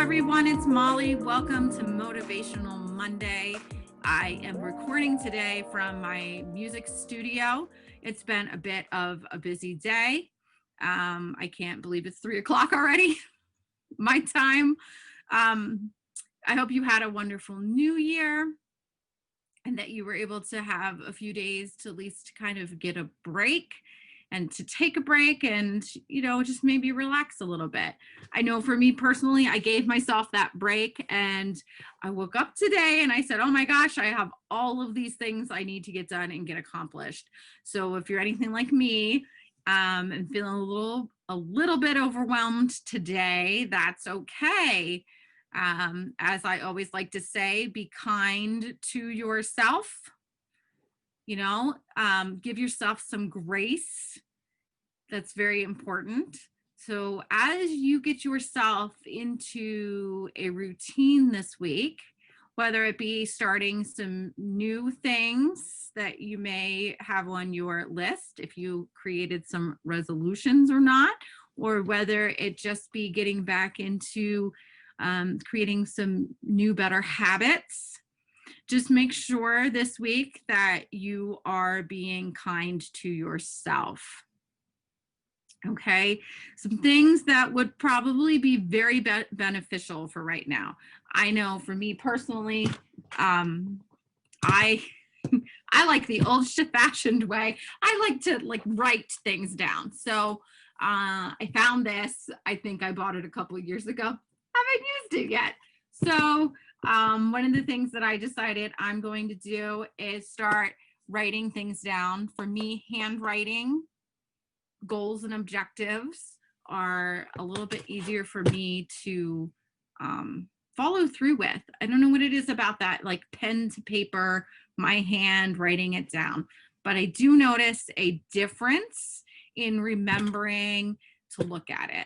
everyone, it's Molly. Welcome to Motivational Monday. I am recording today from my music studio. It's been a bit of a busy day. I can't believe it's 3 o'clock already, my time. I hope you had a wonderful new year and that you were able to have a few days to at least kind of get a break and to take a break and, just maybe relax a little bit. I know for me personally, I gave myself that break and I woke up today and I said, oh my gosh, I have all of these things I need to get done and get accomplished. So if you're anything like me, and feeling a little bit overwhelmed today, that's okay. As I always like to say, be kind to yourself. Give yourself some grace. That's very important. So as you get yourself into a routine this week, whether it be starting some new things that you may have on your list, if you created some resolutions or not, or whether it just be getting back into creating some new, better habits, just make sure this week that you are being kind to yourself. Okay, some things that would probably be very beneficial for right now. I know for me personally, I like the old-fashioned way. I like to write things down. So I found this. I think I bought it a couple of years ago. Haven't used it yet. So one of the things that I decided I'm going to do is start writing things down. For me, handwriting goals and objectives are a little bit easier for me to follow through with. I don't know what it is about that, like pen to paper, my hand writing it down, but I do notice a difference in remembering to look at it.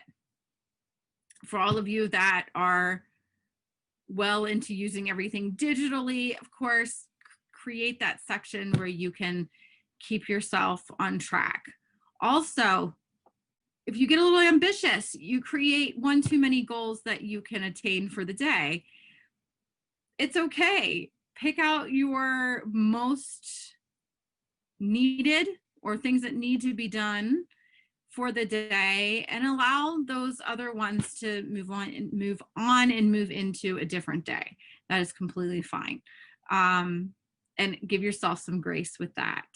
For all of you that are well into using everything digitally, of course, create that section where you can keep yourself on track. Also, if you get a little ambitious, you create one too many goals that you can attain for the day. It's okay. Pick out your most needed or things that need to be done for the day and allow those other ones to move on and move into a different day. That is completely fine. And give yourself some grace with that.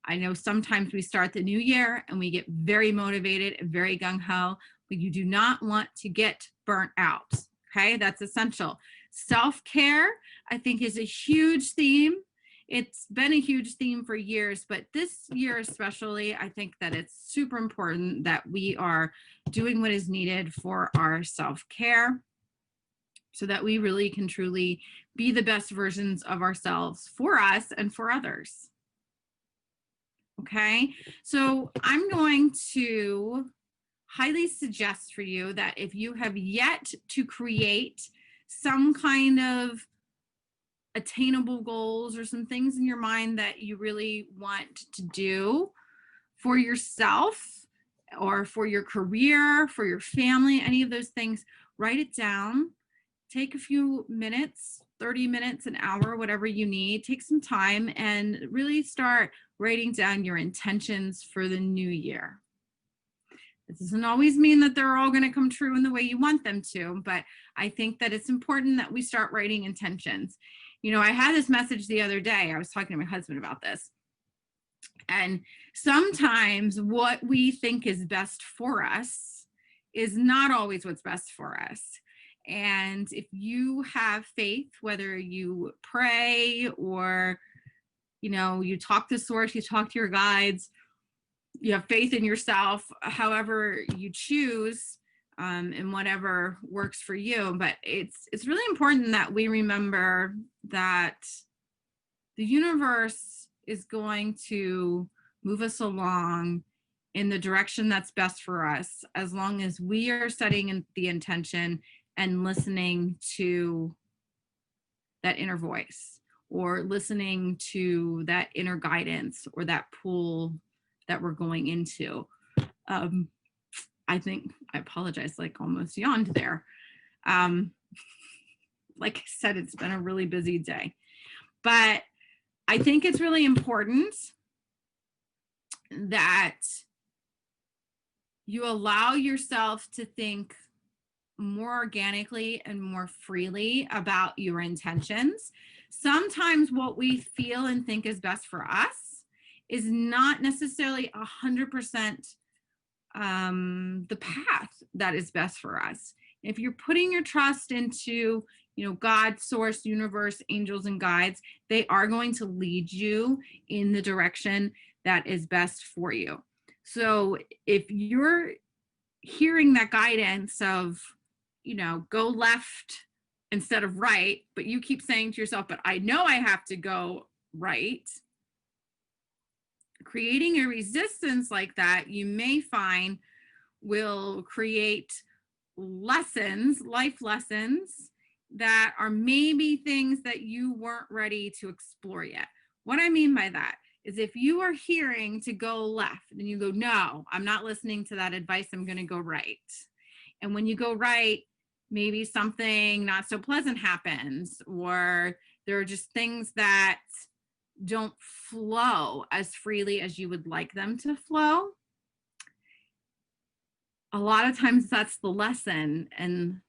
I know sometimes we start the new year and we get very motivated and very gung-ho, but you do not want to get burnt out. Okay, that's essential. Self-care, I think, is a huge theme. It's been a huge theme for years, but this year especially, I think that it's super important that we are doing what is needed for our self-care so that we really can truly be the best versions of ourselves for us and for others. Okay, so I'm going to highly suggest for you that if you have yet to create some kind of attainable goals or some things in your mind that you really want to do for yourself or for your career, for your family, any of those things, write it down. Take a few minutes, 30 minutes, an hour, whatever you need. Take some time and really start writing down your intentions for the new year. This doesn't always mean that they're all going to come true in the way you want them to, but I think that it's important that we start writing intentions. I had this message the other day. I was talking to my husband about this. And sometimes what we think is best for us is not always what's best for us. And if you have faith, whether you pray or, you talk to source, you talk to your guides, you have faith in yourself, however you choose, and whatever works for you. But it's really important that we remember that the universe is going to move us along in the direction that's best for us, as long as we are setting the intention and listening to that inner voice or listening to that inner guidance or that pool that we're going into. I think I apologize, almost yawned there. Like I said, it's been a really busy day, but I think it's really important that you allow yourself to think more organically and more freely about your intentions. Sometimes what we feel and think is best for us is not necessarily 100% the path that is best for us. If you're putting your trust into, God, source, universe, angels, and guides, they are going to lead you in the direction that is best for you. So if you're hearing that guidance of, go left instead of right, but you keep saying to yourself, but I know I have to go right, creating a resistance like that, you may find will create life lessons that are maybe things that you weren't ready to explore yet. What I mean by that is if you are hearing to go left and you go, no, I'm not listening to that advice, I'm going to go right. And when you go right, maybe something not so pleasant happens, or there are just things that don't flow as freely as you would like them to flow. A lot of times that's the lesson and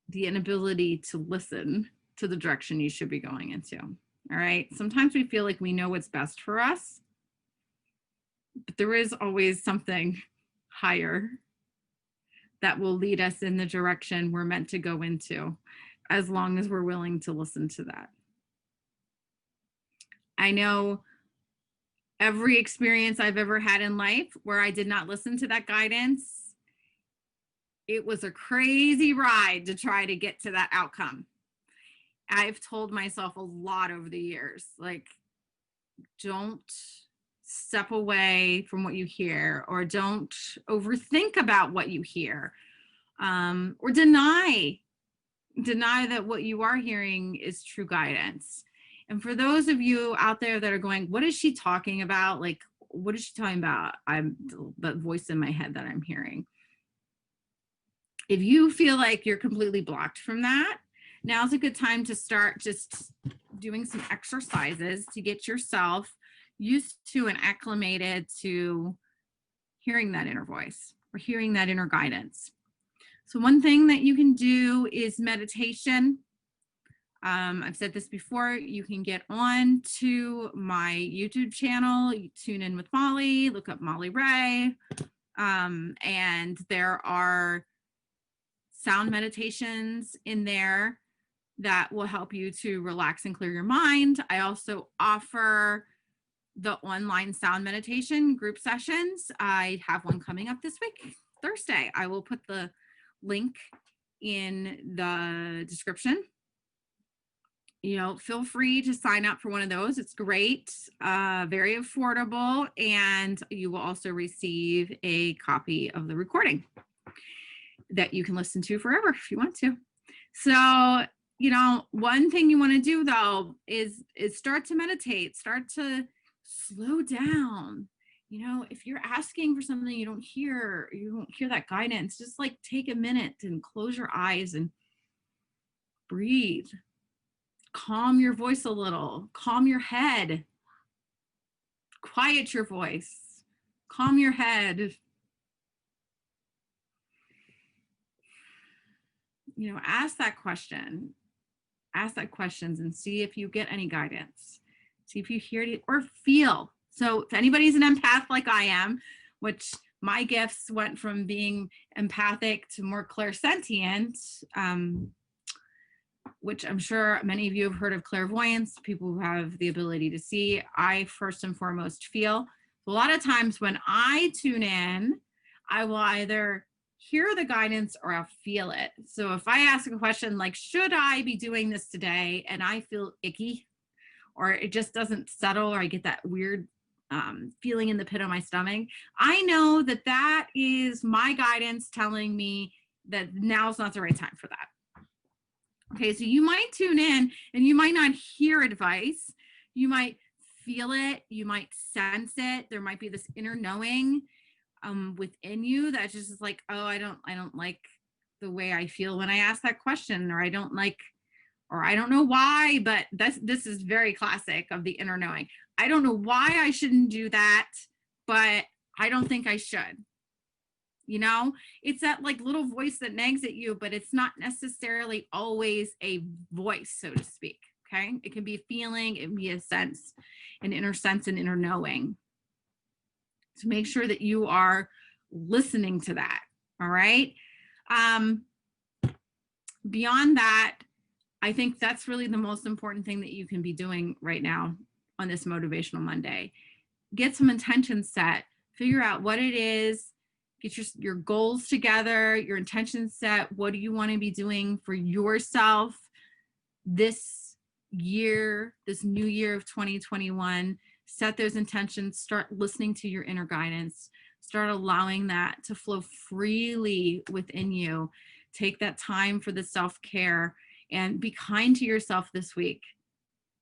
the inability to listen to the direction you should be going into. All right. Sometimes we feel like we know what's best for us, but there is always something higher that will lead us in the direction we're meant to go into, as long as we're willing to listen to that. I know every experience I've ever had in life where I did not listen to that guidance, it was a crazy ride to try to get to that outcome. I've told myself a lot over the years, like, don't step away from what you hear, or don't overthink about what you hear, or deny that what you are hearing is true guidance. And for those of you out there that are going, what is she talking about? Like, what is she talking about? I'm the voice in my head that I'm hearing. If you feel like you're completely blocked from that, now's a good time to start just doing some exercises to get yourself used to and acclimated to hearing that inner voice or hearing that inner guidance. So one thing that you can do is meditation. I've said this before, you can get on to my YouTube channel, Tune In With Molly, look up Molly Rahe, and there are sound meditations in there that will help you to relax and clear your mind. I also offer the online sound meditation group sessions. I have one coming up this week, Thursday. I will put the link in the description. Feel free to sign up for one of those. It's great, very affordable, and you will also receive a copy of the recording that you can listen to forever if you want to. So, one thing you want to do though is start to meditate, start to slow down. If you're asking for something you don't hear that guidance, just like take a minute and close your eyes and breathe. Calm your voice a little, calm your head, quiet your voice, calm your head. Ask that questions and see if you get any guidance. See if you hear it or feel. So if anybody's an empath like I am, which my gifts went from being empathic to more clairsentient, which I'm sure many of you have heard of clairvoyance, people who have the ability to see. I first and foremost feel. A lot of times when I tune in, I will either hear the guidance or I'll feel it. So if I ask a question like, should I be doing this today? And I feel icky, or it just doesn't settle, or I get that weird feeling in the pit of my stomach, I know that that is my guidance telling me that now's not the right time for that. Okay, so you might tune in and you might not hear advice. You might feel it. You might sense it. There might be this inner knowing within you that just is like, oh, I don't like the way I feel when I ask that question, or I don't know why, but this is very classic of the inner knowing. I don't know why I shouldn't do that, but I don't think I should. You know, it's that like little voice that nags at you, but it's not necessarily always a voice, so to speak. Okay. It can be a feeling, it can be a sense, an inner knowing. So make sure that you are listening to that. All right. Beyond that, I think that's really the most important thing that you can be doing right now on this Motivational Monday. Get some intentions set, figure out what it is, get your goals together, your intentions set. What do you want to be doing for yourself this year, this new year of 2021? Set those intentions, start listening to your inner guidance, start allowing that to flow freely within you. Take that time for the self-care and be kind to yourself this week.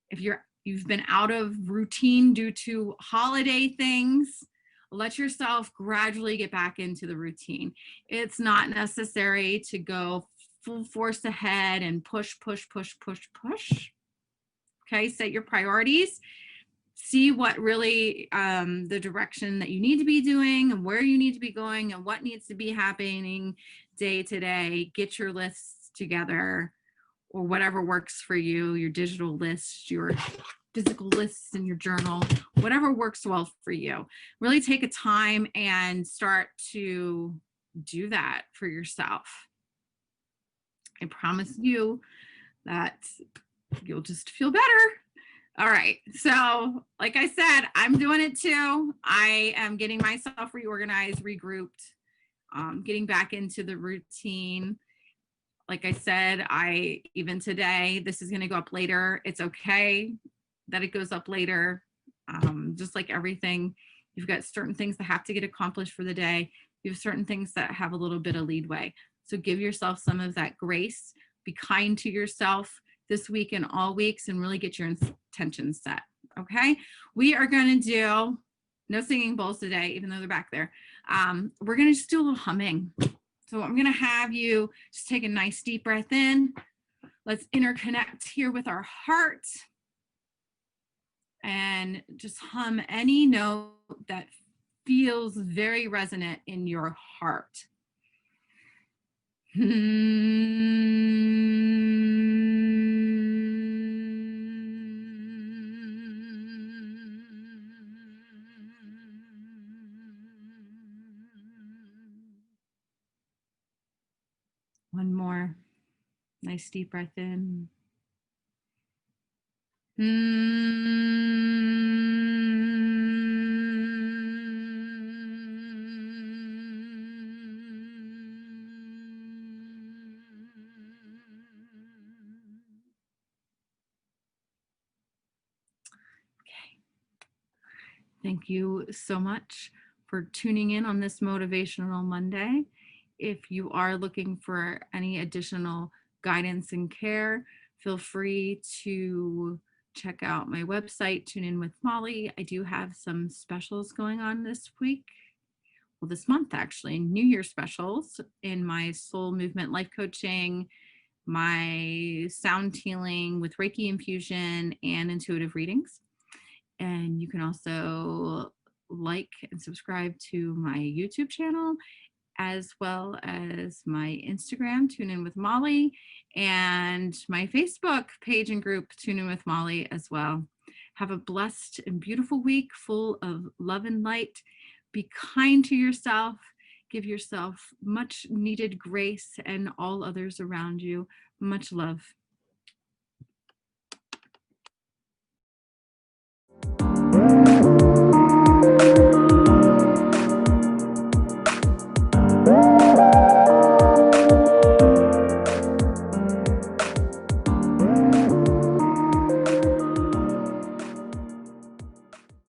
If you've been out of routine due to holiday things, let yourself gradually get back into the routine. It's not necessary to go full force ahead and push. Okay, set your priorities. See what really the direction that you need to be doing and where you need to be going and what needs to be happening day to day. Get your lists together, or whatever works for you, your digital lists, your physical lists in your journal, whatever works well for you. Really take a time and start to do that for yourself. I promise you that you'll just feel better. All right. So like I said, I'm doing it too. I am getting myself reorganized, regrouped, getting back into the routine. Like I said, even today, this is going to go up later. It's okay that it goes up later. Just like everything, you've got certain things that have to get accomplished for the day. You have certain things that have a little bit of leadway. So give yourself some of that grace. Be kind to yourself this week and all weeks, and really get your intentions set. Okay. We are going to do no singing bowls today, even though they're back there. We're going to just do a little humming. So I'm going to have you just take a nice deep breath in. Let's interconnect here with our heart and just hum any note that feels very resonant in your heart. One more. Nice deep breath in. Thank you so much for tuning in on this Motivational Monday. If you are looking for any additional guidance and care, feel free to check out my website, Tune In with Molly. I do have some specials going on this week. Well, this month actually, New Year specials in my soul movement life coaching, my sound healing with Reiki infusion and intuitive readings. And you can also like and subscribe to my YouTube channel, as well as my Instagram, Tune In with Molly, and my Facebook page and group, Tune In with Molly as well. Have a blessed and beautiful week full of love and light. Be kind to yourself. Give yourself much needed grace and all others around you. Much love.